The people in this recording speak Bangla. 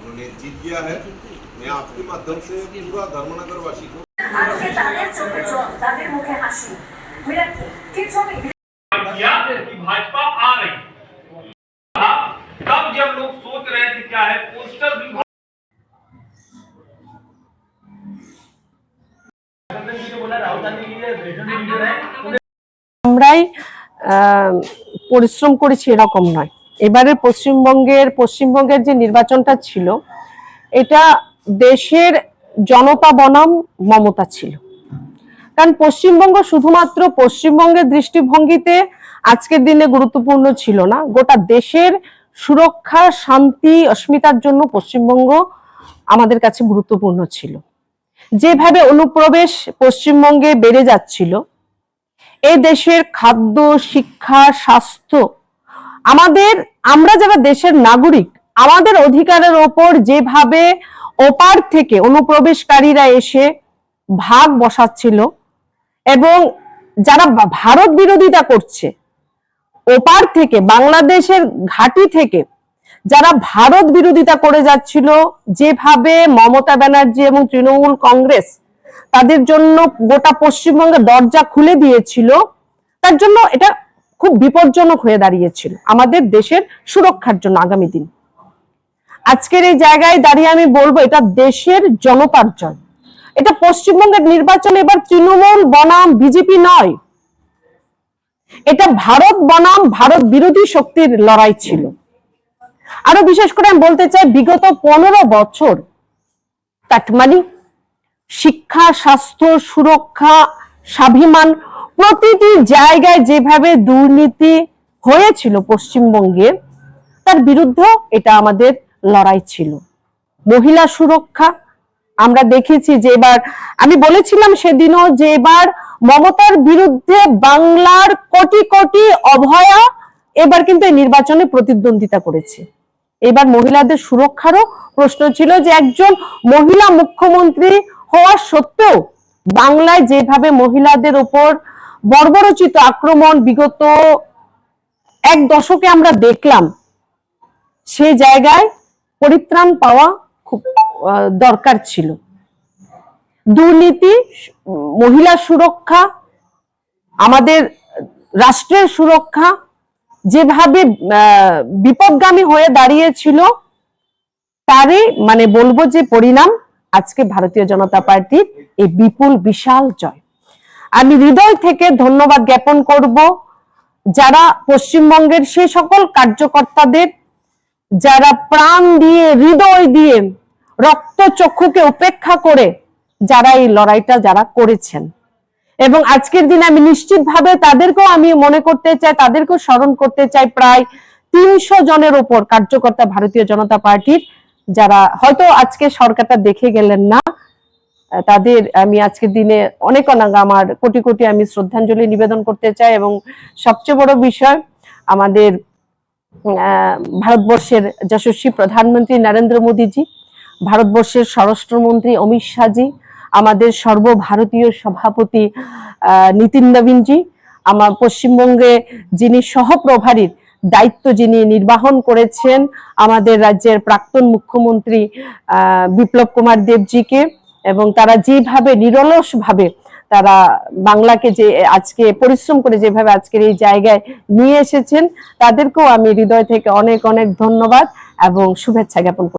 उन्होंने जीत गया है। मैं आपके माध्यम से पूरा धर्मनगरवासी को कि भाजपा आ रही, तब जब लोग सोच रहे थे क्या है पोस्टर भी আমরাই পরিশ্রম করেছি এরকম নয়। এবারে পশ্চিমবঙ্গের যে নির্বাচনটা ছিল এটা দেশের জনতা বনাম মমতা ছিল। কারণ পশ্চিমবঙ্গ শুধুমাত্র পশ্চিমবঙ্গের দৃষ্টিভঙ্গিতে আজকের দিনে গুরুত্বপূর্ণ ছিল না, গোটা দেশের সুরক্ষা শান্তি অস্মিতার জন্য পশ্চিমবঙ্গ আমাদের কাছে গুরুত্বপূর্ণ ছিল। যেভাবে অনুপ্রবেশ পশ্চিমবঙ্গে বেড়ে যাচ্ছিল, এই দেশের খাদ্য শিক্ষা স্বাস্থ্য আমরা যারা দেশের নাগরিক আমাদের অধিকারের ওপর যেভাবে ওপার থেকে অনুপ্রবেশকারীরা এসে ভাগ বসাচ্ছিল এবং যারা ভারত বিরোধিতা করছে ওপার থেকে বাংলাদেশের ঘাঁটি থেকে যারা ভারত বিরোধিতা করে যাচ্ছিল, যেভাবে মমতা ব্যানার্জি এবং তৃণমূল কংগ্রেস তাদের জন্য গোটা পশ্চিমবঙ্গের দরজা খুলে দিয়েছিল, তার জন্য এটা খুব বিপজ্জনক হয়ে দাঁড়িয়েছিল আমাদের দেশের সুরক্ষার জন্য আগামী দিন। আজকের এই জায়গায় দাঁড়িয়ে আমি বলবো এটা দেশের জনতার জয়। এটা পশ্চিমবঙ্গের নির্বাচন এবার তৃণমূল বনাম বিজেপি নয়, এটা ভারত বনাম ভারত বিরোধী শক্তির লড়াই ছিল। আরো বিশেষ করে আমি বলতে চাই বিগত 15 বছর কাটমানি শিক্ষা স্বাস্থ্য সুরক্ষা স্বাভিমান প্রতিটি জায়গায় যেভাবে দুর্নীতি হয়েছিল পশ্চিমবঙ্গে, তার বিরুদ্ধে এটা আমাদের লড়াই ছিল। মহিলা সুরক্ষা আমরা দেখেছি যে এবার আমি বলেছিলাম সেদিনও যে এবার মমতার বিরুদ্ধে বাংলার কোটি কোটি অভয়া এবার কিন্তু এই নির্বাচনে প্রতিদ্বন্দ্বিতা করেছে। এবার মহিলাদের সুরক্ষারও প্রশ্ন ছিল যে একজন মহিলা মুখ্যমন্ত্রী হওয়া সত্ত্বেও বাংলায় যেভাবে মহিলাদের উপর বর্বরোচিত আক্রমণ বিগত 1 দশকে আমরা দেখলাম, সে জায়গায় পরিত্রাণ পাওয়া খুব দরকার ছিল। দুর্নীতি, মহিলা সুরক্ষা, আমাদের রাষ্ট্রের সুরক্ষা যেভাবে বিপদগামী হয়ে দাঁড়িয়েছিল, তারই বলবো যে পরিণাম আজকে ভারতীয় জনতা পার্টির এই বিপুল বিশাল জয়। আমি হৃদয় থেকে ধন্যবাদ জ্ঞাপন করব যারা পশ্চিমবঙ্গের সেই সকল কার্যকর্তাদের যারা প্রাণ দিয়ে হৃদয় দিয়ে রক্ত চক্ষুকে উপেক্ষা করে যারা এই লড়াইটা যারা করেছেন, এবং আজকের দিনে আমি নিশ্চিতভাবে তাদেরকেও আমি মনে করতে চাই, তাদেরকেও স্মরণ করতে চাই। প্রায় 300 জনের উপর কার্যকর্তা ভারতীয় জনতা পার্টির যারা হয়তো আজকে সরকারটা দেখে গেলেন না, তাদের আমি আজকের দিনে অনেক আমার কোটি কোটি আমি শ্রদ্ধাঞ্জলি নিবেদন করতে চাই। এবং সবচেয়ে বড় বিষয় আমাদের ভারতবর্ষের যশস্বী প্রধানমন্ত্রী নরেন্দ্র মোদীজি, ভারতবর্ষের স্বরাষ্ট্রমন্ত্রী অমিত শাহজি, আমাদের সর্বভারতীয় সভাপতি নীতিন নবীনজি, আমার পশ্চিমবঙ্গে যিনি সহপ্রভারীর দায়িত্ব যিনি নির্বাহন করেছেন আমাদের রাজ্যের প্রাক্তন মুখ্যমন্ত্রী বিপ্লব কুমার দেবজিকে, এবং তারা যেভাবে নিরলস ভাবে তারা বাংলাকে যে আজকে পরিশ্রম করে যেভাবে আজকের এই জায়গায় নিয়ে এসেছেন, তাদেরকেও আমি হৃদয় থেকে অনেক অনেক ধন্যবাদ এবং শুভেচ্ছা জ্ঞাপন করি।